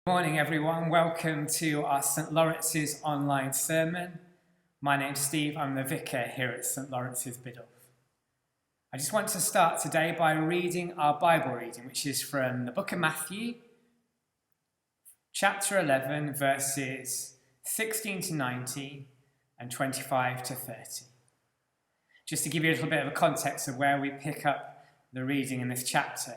Good morning, everyone. Welcome to our St. Lawrence's online sermon. My name's Steve. I'm the vicar here at St. Lawrence's Biddulph. I just want to start today by reading our Bible reading, which is from the book of Matthew, chapter 11, verses 16 to 19 and 25 to 30. Just to give you a little bit of a context of where we pick up the reading in this chapter.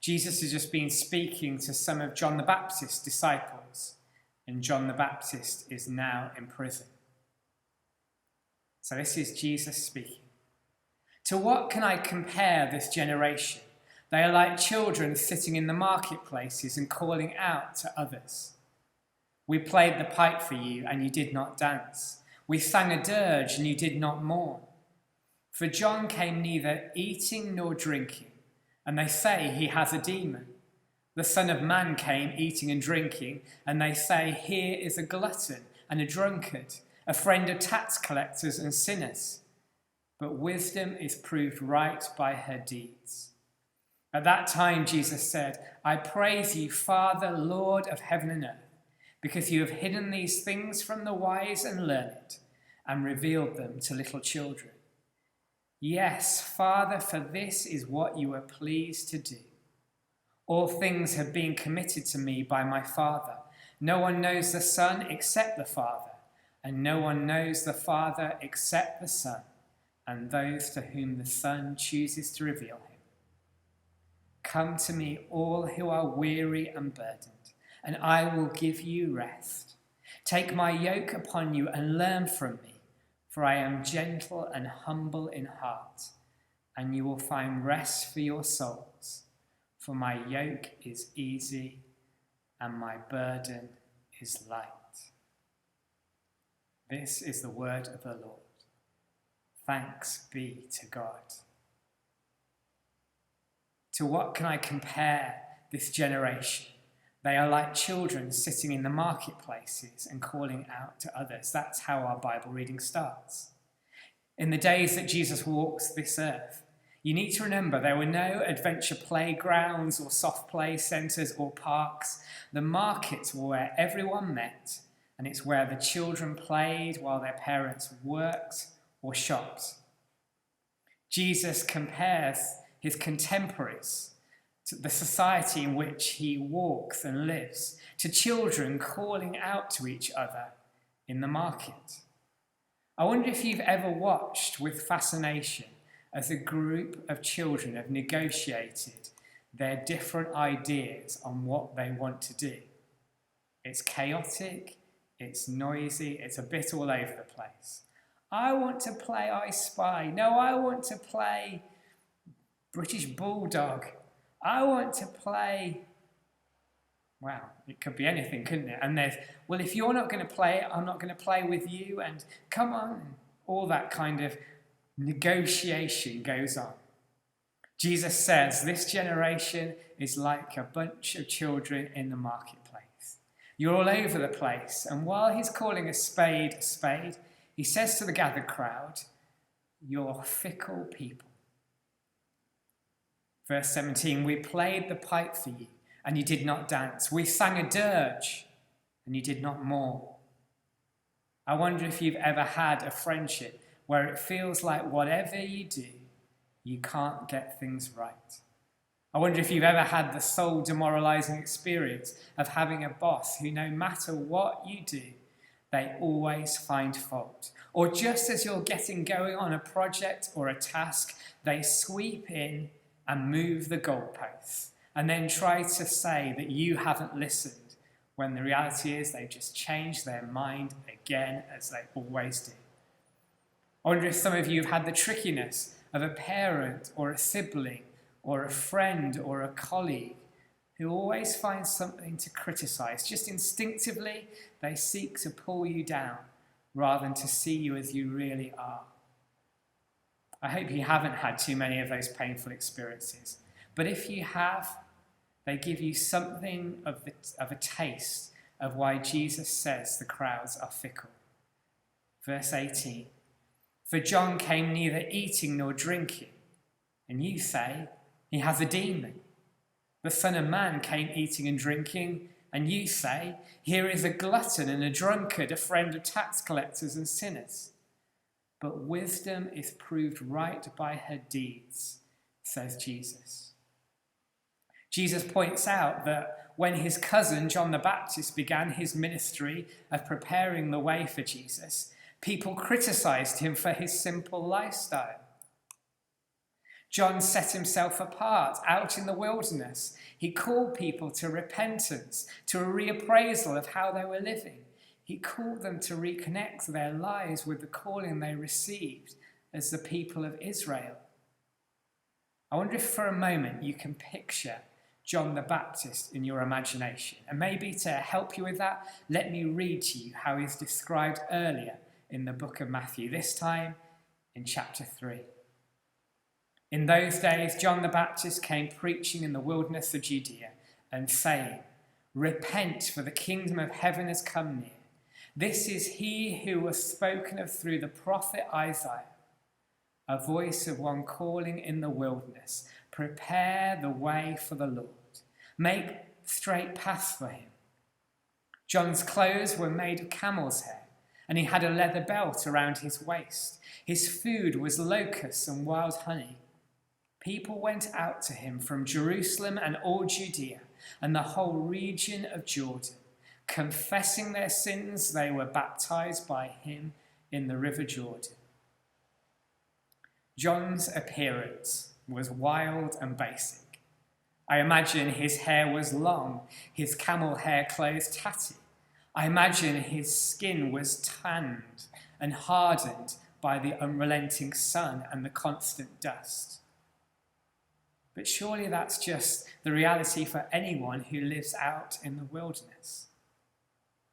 Jesus has just been speaking to some of John the Baptist's disciples, and John the Baptist is now in prison. So this is Jesus speaking. To what can I compare this generation? They are like children sitting in the marketplaces and calling out to others. We played the pipe for you, and you did not dance. We sang a dirge, and you did not mourn. For John came neither eating nor drinking, and they say he has a demon. The Son of Man came eating and drinking, and they say, here is a glutton and a drunkard, a friend of tax collectors and sinners. But wisdom is proved right by her deeds. At that time Jesus said, I praise you, Father, Lord of heaven and earth, because you have hidden these things from the wise and learned, and revealed them to little children. Yes, Father, for this is what you are pleased to do. All things have been committed to me by my Father. No one knows the Son except the Father, and no one knows the Father except the Son, and those to whom the Son chooses to reveal him. Come to me, all who are weary and burdened, and I will give you rest. Take my yoke upon you and learn from me. For I am gentle and humble in heart, and you will find rest for your souls. For my yoke is easy and my burden is light. This is the word of the Lord. Thanks be to God. To what can I compare this generation? They are like children sitting in the marketplaces and calling out to others. That's how our Bible reading starts. In the days that Jesus walked this earth, you need to remember there were no adventure playgrounds or soft play centres or parks. The markets were where everyone met, and it's where the children played while their parents worked or shopped. Jesus compares his contemporaries to the society in which he walks and lives, to children calling out to each other in the market. I wonder if you've ever watched with fascination as a group of children have negotiated their different ideas on what they want to do. It's chaotic, it's noisy, it's a bit all over the place. I want to play I Spy. No, I want to play British Bulldog. I want to play, well, it could be anything, couldn't it? And there's, well, if you're not going to play it, I'm not going to play with you, and come on, all that kind of negotiation goes on. Jesus says this generation is like a bunch of children in the marketplace. You're all over the place, and while he's calling a spade, he says to the gathered crowd, you're fickle people. Verse 17, we played the pipe for you, and you did not dance. We sang a dirge, and you did not mourn. I wonder if you've ever had a friendship where it feels like whatever you do, you can't get things right. I wonder if you've ever had the soul demoralizing experience of having a boss who, no matter what you do, they always find fault. Or just as you're getting going on a project or a task, they sweep in and move the goalposts, and then try to say that you haven't listened, when the reality is they've just changed their mind again, as they always do. I wonder if some of you have had the trickiness of a parent or a sibling or a friend or a colleague who always finds something to criticize. Just instinctively, they seek to pull you down rather than to see you as you really are. I hope you haven't had too many of those painful experiences. But if you have, they give you something of a taste of why Jesus says the crowds are fickle. Verse 18, for John came neither eating nor drinking, and you say he has a demon. The Son of Man came eating and drinking, And you say, here is a glutton and a drunkard, a friend of tax collectors and sinners. But wisdom is proved right by her deeds, says Jesus. Jesus points out that when his cousin John the Baptist began his ministry of preparing the way for Jesus, people criticized him for his simple lifestyle. John set himself apart out in the wilderness. He called people to repentance, to a reappraisal of how they were living. He called them to reconnect their lives with the calling they received as the people of Israel. I wonder if for a moment you can picture John the Baptist in your imagination. And maybe to help you with that, let me read to you how he's described earlier in the book of Matthew, this time in chapter 3. In those days, John the Baptist came preaching in the wilderness of Judea and saying, repent, for the kingdom of heaven has come near. This is he who was spoken of through the prophet Isaiah, a voice of one calling in the wilderness, prepare the way for the Lord, make straight paths for him. John's clothes were made of camel's hair, and he had a leather belt around his waist. His food was locusts and wild honey. People went out to him from Jerusalem and all Judea and the whole region of Jordan. Confessing their sins, they were baptized by him in the river Jordan. John's appearance was wild and basic. I imagine his hair was long, his camel hair clothes tatty. I imagine his skin was tanned and hardened by the unrelenting sun and the constant dust. But surely that's just the reality for anyone who lives out in the wilderness.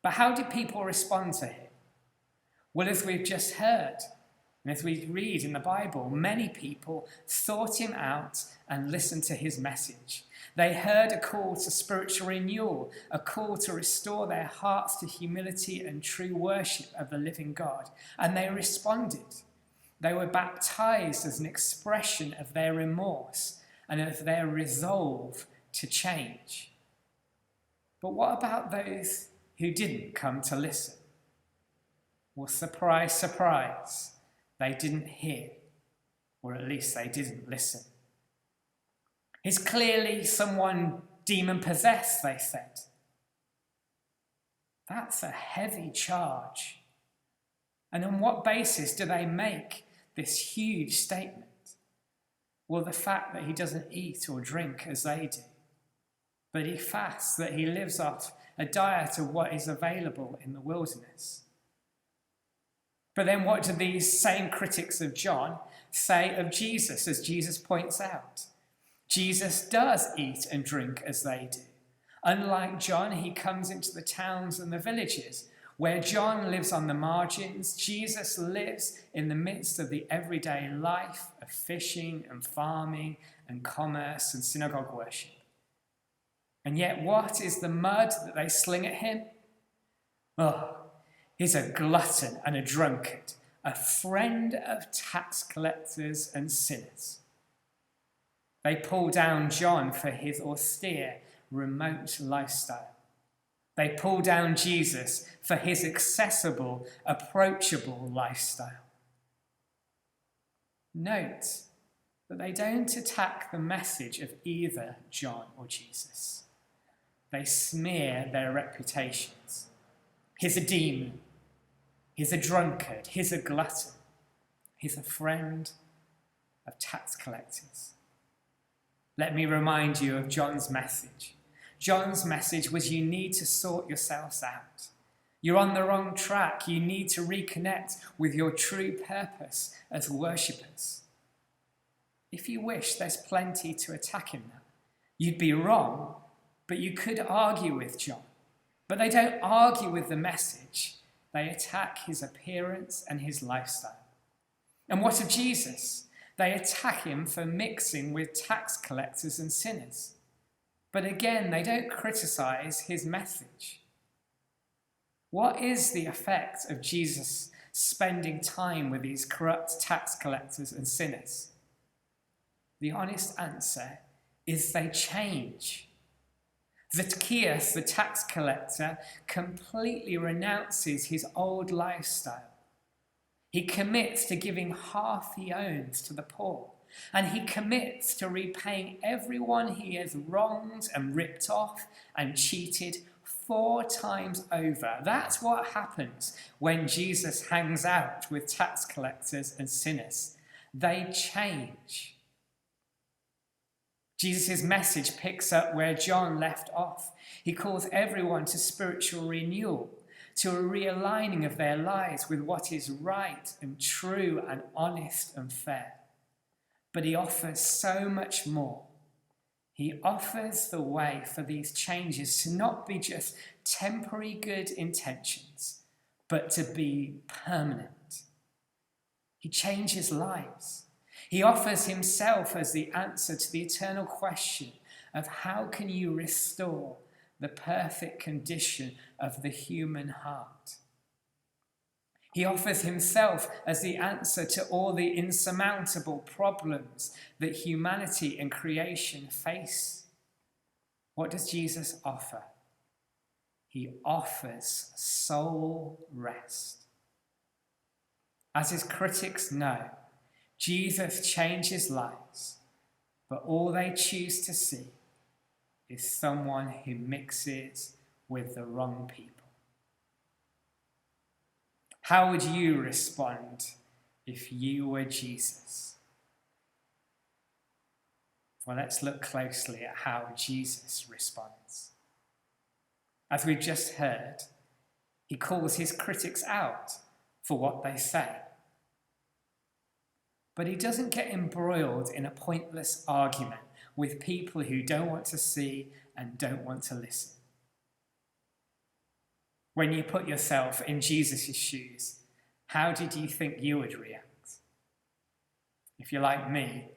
But how did people respond to him? Well, as we've just heard, and as we read in the Bible, many people sought him out and listened to his message. They heard a call to spiritual renewal, a call to restore their hearts to humility and true worship of the living God, and they responded. They were baptized as an expression of their remorse and of their resolve to change. But what about those who didn't come to listen? Well, surprise, surprise, they didn't hear, or at least they didn't listen. He's clearly someone demon-possessed, they said. That's a heavy charge. And on what basis do they make this huge statement? Well, the fact that he doesn't eat or drink as they do, but he fasts, that he lives off a diet of what is available in the wilderness. But then what do these same critics of John say of Jesus, as Jesus points out? Jesus does eat and drink as they do. Unlike John, he comes into the towns and the villages. Where John lives on the margins, Jesus lives in the midst of the everyday life of fishing and farming and commerce and synagogue worship. And yet, what is the mud that they sling at him? Oh, he's a glutton and a drunkard, a friend of tax collectors and sinners. They pull down John for his austere, remote lifestyle. They pull down Jesus for his accessible, approachable lifestyle. Note that they don't attack the message of either John or Jesus. They smear their reputations. He's a demon. He's a drunkard. He's a glutton. He's a friend of tax collectors. Let me remind you of John's message. John's message was, you need to sort yourselves out. You're on the wrong track. You need to reconnect with your true purpose as worshippers. If you wish, there's plenty to attack in that. You'd be wrong, but you could argue with John. But they don't argue with the message. They attack his appearance and his lifestyle. And what of Jesus? They attack him for mixing with tax collectors and sinners. But again, they don't criticize his message. What is the effect of Jesus spending time with these corrupt tax collectors and sinners? The honest answer is they change. Zacchaeus, the tax collector, completely renounces his old lifestyle. He commits to giving half he owns to the poor, and he commits to repaying everyone he has wronged and ripped off and cheated 4 times over. That's what happens when Jesus hangs out with tax collectors and sinners. They change. Jesus' message picks up where John left off. He calls everyone to spiritual renewal, to a realigning of their lives with what is right and true and honest and fair. But he offers so much more. He offers the way for these changes to not be just temporary good intentions, but to be permanent. He changes lives. He offers himself as the answer to the eternal question of how can you restore the perfect condition of the human heart. He offers himself as the answer to all the insurmountable problems that humanity and creation face. What does Jesus offer? He offers soul rest. As his critics know, Jesus changes lives, but all they choose to see is someone who mixes with the wrong people. How would you respond if you were Jesus? Well, let's look closely at how Jesus responds. As we've just heard, he calls his critics out for what they say. But he doesn't get embroiled in a pointless argument with people who don't want to see and don't want to listen. When you put yourself in Jesus' shoes, how did you think you would react? If you're like me,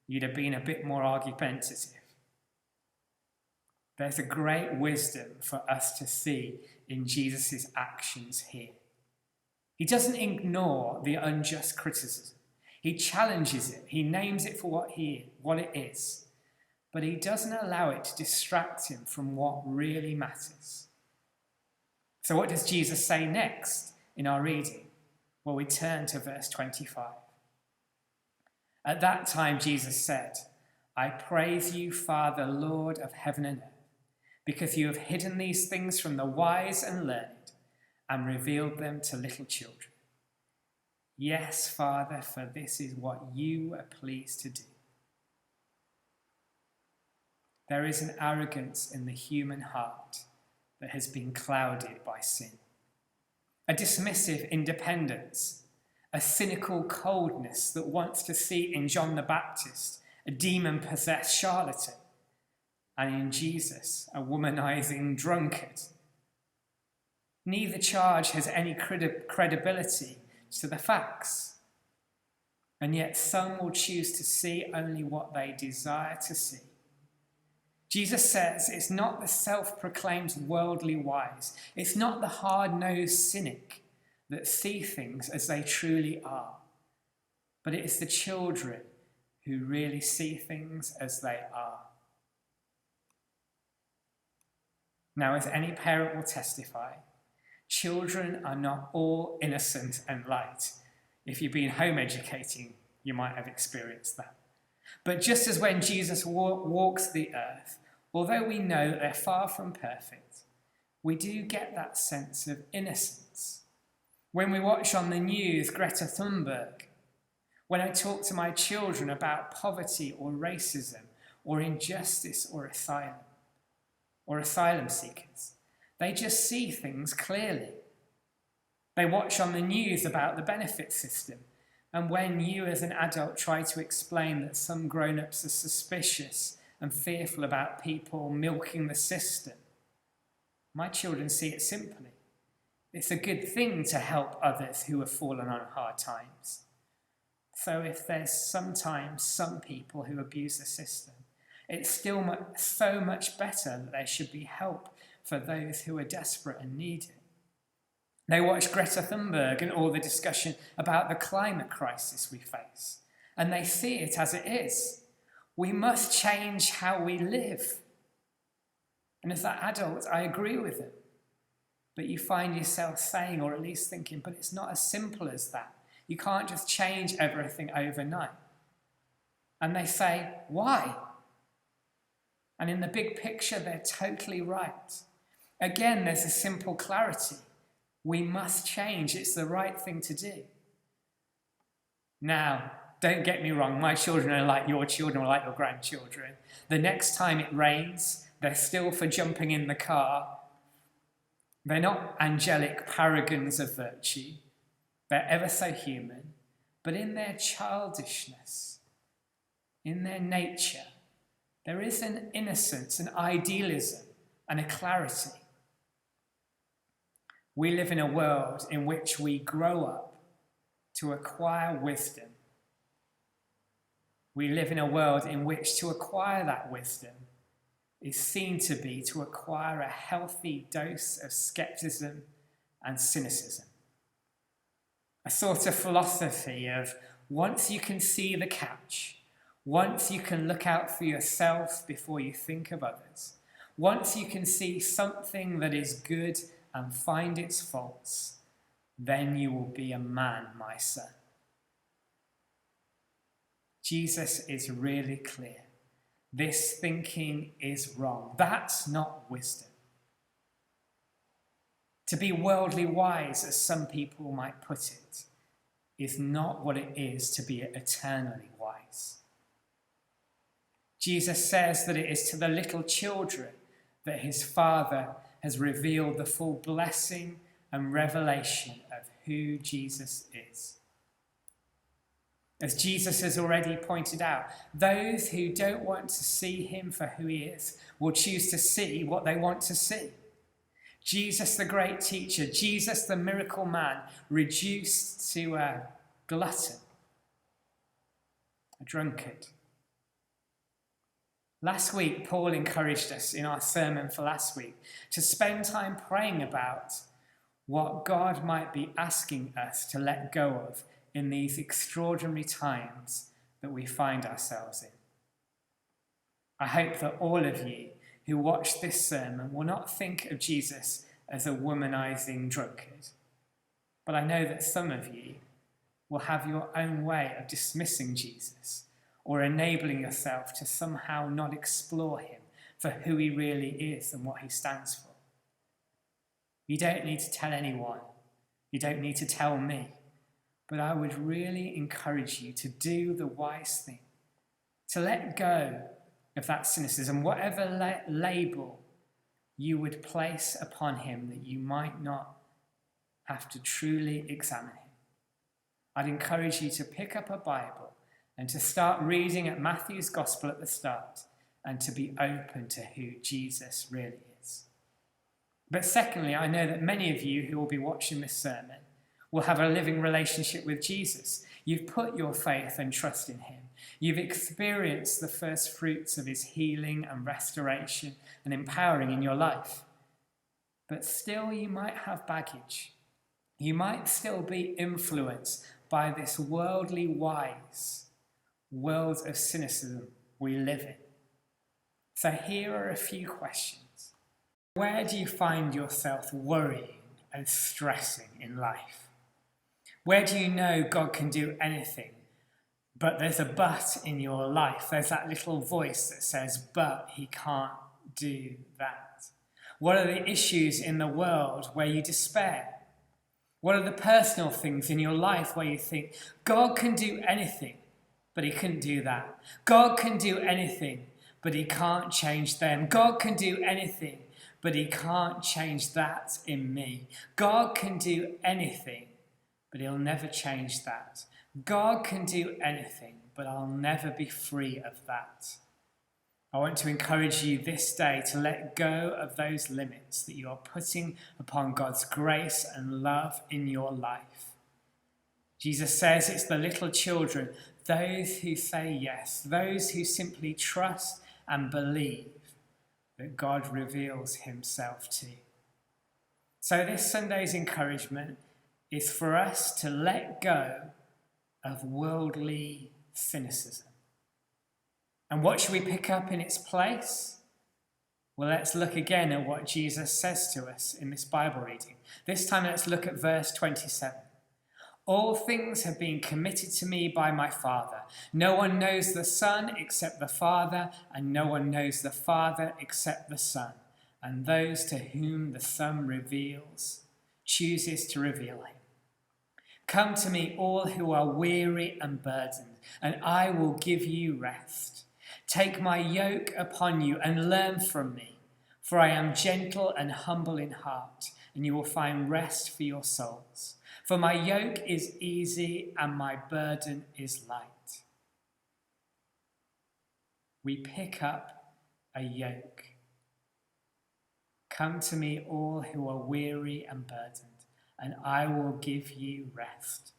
you'd have been a bit more argumentative. There's a great wisdom for us to see in Jesus' actions here. He doesn't ignore the unjust criticism. He challenges it. He names it for what it is. But he doesn't allow it to distract him from what really matters. So what does Jesus say next in our reading? Well, we turn to verse 25. At that time, Jesus said, I praise you, Father, Lord of heaven and earth, because you have hidden these things from the wise and learned and revealed them to little children. Yes, Father, for this is what you are pleased to do. There is an arrogance in the human heart that has been clouded by sin. A dismissive independence, a cynical coldness that wants to see in John the Baptist a demon-possessed charlatan, and in Jesus a womanizing drunkard. Neither charge has any credibility to the facts, and yet some will choose to see only what they desire to see. Jesus says it's not the self-proclaimed worldly wise, it's not the hard-nosed cynic that see things as they truly are, but it is the children who really see things as they are. Now, as any parent will testify, children are not all innocent and light. If you've been home educating, you might have experienced that. But just as when Jesus walks the earth, although we know that they're far from perfect, we do get that sense of innocence. When we watch on the news Greta Thunberg, when I talk to my children about poverty or racism or injustice or asylum seekers, they just see things clearly. They watch on the news about the benefit system, and when you as an adult try to explain that some grown-ups are suspicious and fearful about people milking the system, my children see it simply. It's a good thing to help others who have fallen on hard times. So if there's sometimes some people who abuse the system, it's still so much better that there should be help for those who are desperate and need it. They watch Greta Thunberg and all the discussion about the climate crisis we face, and they see it as it is. We must change how we live. And as that adult, I agree with them. But you find yourself saying, or at least thinking, but it's not as simple as that. You can't just change everything overnight. And they say, why? And in the big picture, they're totally right. Again, there's a simple clarity. We must change. It's the right thing to do. Now, don't get me wrong. My children are like your children or like your grandchildren. The next time it rains, they're still for jumping in the car. They're not angelic paragons of virtue. They're ever so human. But in their childishness, in their nature, there is an innocence, an idealism, and a clarity. We live in a world in which we grow up to acquire wisdom. We live in a world in which to acquire that wisdom is seen to be to acquire a healthy dose of skepticism and cynicism. A sort of philosophy of once you can see the catch, once you can look out for yourself before you think of others, once you can see something that is good and find its faults, then you will be a man, my son. Jesus is really clear. This thinking is wrong. That's not wisdom. To be worldly wise, as some people might put it, is not what it is to be eternally wise. Jesus says that it is to the little children that his Father has revealed the full blessing and revelation of who Jesus is. As Jesus has already pointed out, those who don't want to see him for who he is will choose to see what they want to see. Jesus, the great teacher, Jesus, the miracle man, reduced to a glutton, a drunkard. Last week, Paul encouraged us in our sermon for last week to spend time praying about what God might be asking us to let go of in these extraordinary times that we find ourselves in. I hope that all of you who watch this sermon will not think of Jesus as a womanizing drunkard, but I know that some of you will have your own way of dismissing Jesus or enabling yourself to somehow not explore him for who he really is and what he stands for. You don't need to tell anyone. You don't need to tell me. But I would really encourage you to do the wise thing, to let go of that cynicism, whatever label you would place upon him that you might not have to truly examine him. I'd encourage you to pick up a Bible and to start reading at Matthew's Gospel at the start and to be open to who Jesus really is. But secondly, I know that many of you who will be watching this sermon will have a living relationship with Jesus. You've put your faith and trust in him. You've experienced the first fruits of his healing and restoration and empowering in your life. But still you might have baggage. You might still be influenced by this worldly wise world of cynicism we live in. So here are a few questions. Where do you find yourself worrying and stressing in life? Where do you know God can do anything, but there's a but in your life? There's that little voice that says, but he can't do that. What are the issues in the world where you despair? What are the personal things in your life where you think, God can do anything, but he couldn't do that? God can do anything, but he can't change them. God can do anything, but he can't change that in me. God can do anything, but he'll never change that. God can do anything, but I'll never be free of that. I want to encourage you this day to let go of those limits that you are putting upon God's grace and love in your life. Jesus says it's the little children, those who say yes, those who simply trust and believe that God reveals himself to. So this Sunday's encouragement is for us to let go of worldly cynicism. And what should we pick up in its place? Well, let's look again at what Jesus says to us in this Bible reading. This time let's look at verse 27. All things have been committed to me by my Father. No one knows the Son except the Father, and no one knows the Father except the Son, and those to whom the Son chooses to reveal him. Come to me, all who are weary and burdened, and I will give you rest. Take my yoke upon you and learn from me, for I am gentle and humble in heart, and you will find rest for your souls. For my yoke is easy and my burden is light. We pick up a yoke. Come to me, all who are weary and burdened, and I will give you rest.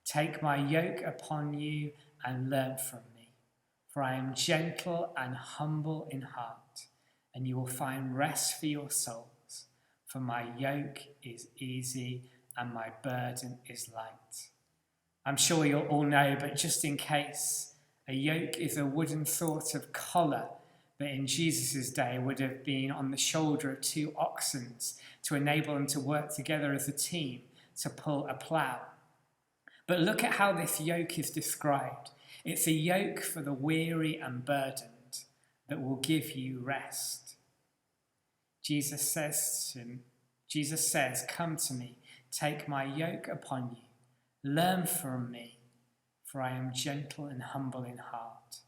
Take my yoke upon you and learn from me, for I am gentle and humble in heart, and you will find rest for your souls. For my yoke is easy and my burden is light. I'm sure you'll all know, but just in case, a yoke is a wooden sort of collar that in Jesus' day would have been on the shoulder of two oxen to enable them to work together as a team to pull a plough. But look at how this yoke is described. It's a yoke for the weary and burdened that will give you rest. Jesus says, come to me, take my yoke upon you, learn from me, for I am gentle and humble in heart.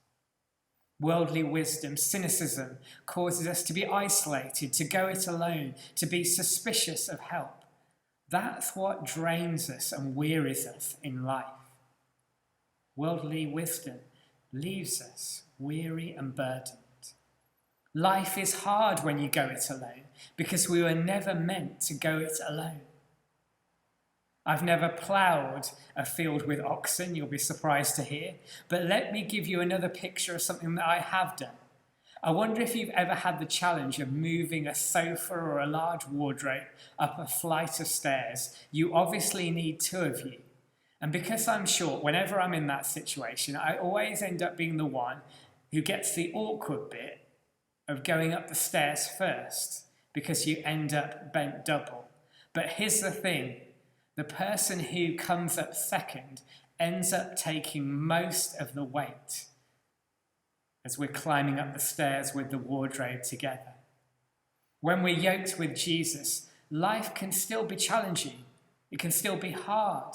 Worldly wisdom, cynicism, causes us to be isolated, to go it alone, to be suspicious of help. That's what drains us and wearies us in life. Worldly wisdom leaves us weary and burdened. Life is hard when you go it alone, because we were never meant to go it alone. I've never ploughed a field with oxen, you'll be surprised to hear, but let me give you another picture of something that I have done. I wonder if you've ever had the challenge of moving a sofa or a large wardrobe up a flight of stairs. You obviously need two of you. And because I'm short, whenever I'm in that situation, I always end up being the one who gets the awkward bit of going up the stairs first, because you end up bent double. But here's the thing. The person who comes up second ends up taking most of the weight as we're climbing up the stairs with the wardrobe together. When we're yoked with Jesus, life can still be challenging. It can still be hard.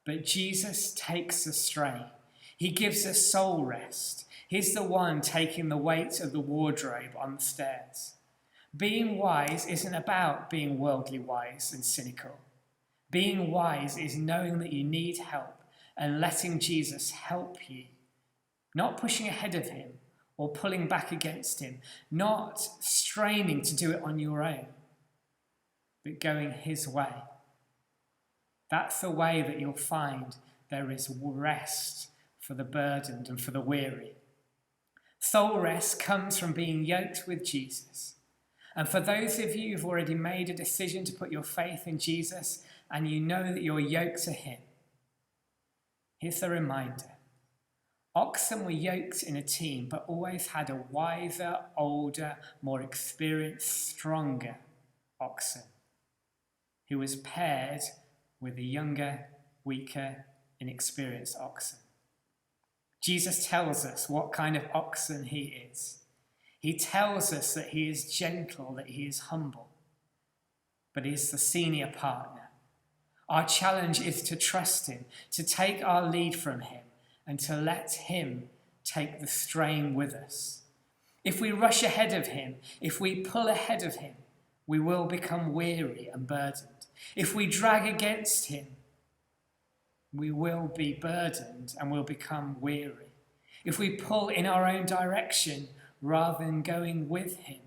But Jesus takes the strain. He gives us soul rest. He's the one taking the weight of the wardrobe on the stairs. Being wise isn't about being worldly wise and cynical. Being wise is knowing that you need help and letting Jesus help you. Not pushing ahead of him or pulling back against him. Not straining to do it on your own, but going his way. That's the way that you'll find there is rest for the burdened and for the weary. Soul rest comes from being yoked with Jesus. And for those of you who've already made a decision to put your faith in Jesus and you know that you're yoked to him, here's the reminder. Oxen were yoked in a team, but always had a wiser, older, more experienced, stronger oxen who was paired with a younger, weaker, inexperienced oxen. Jesus tells us what kind of oxen he is. He tells us that he is gentle, that he is humble, but he's the senior partner. Our challenge is to trust him, to take our lead from him, and to let him take the strain with us. If we rush ahead of him, if we pull ahead of him, we will become weary and burdened. If we drag against him, we will be burdened and will become weary. If we pull in our own direction rather than going with him,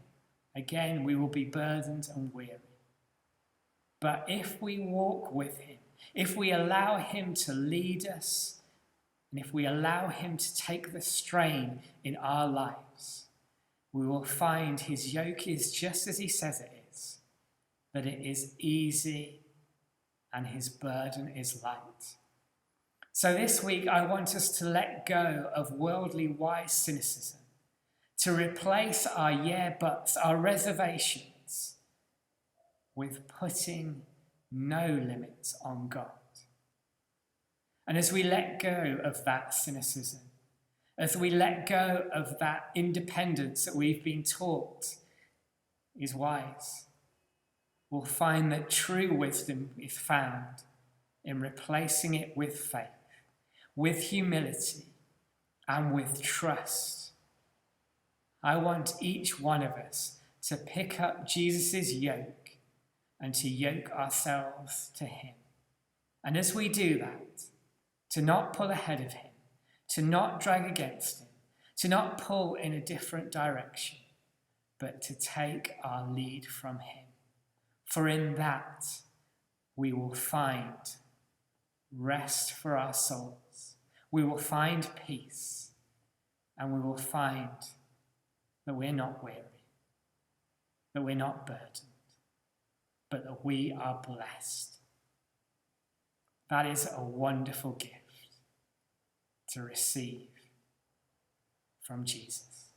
again, we will be burdened and weary. But if we walk with him, if we allow him to lead us, and if we allow him to take the strain in our lives, we will find his yoke is just as he says it is, that it is easy and his burden is light. So this week, I want us to let go of worldly wise cynicism, to replace our yeah buts, our reservations, with putting no limits on God. And as we let go of that cynicism, as we let go of that independence that we've been taught is wise, we'll find that true wisdom is found in replacing it with faith, with humility, and with trust. I want each one of us to pick up Jesus' yoke and to yoke ourselves to him. And as we do that, to not pull ahead of him, to not drag against him, to not pull in a different direction, but to take our lead from him. For in that we will find rest for our souls. We will find peace, and we will find that we're not weary, that we're not burdened, but that we are blessed. That is a wonderful gift to receive from Jesus.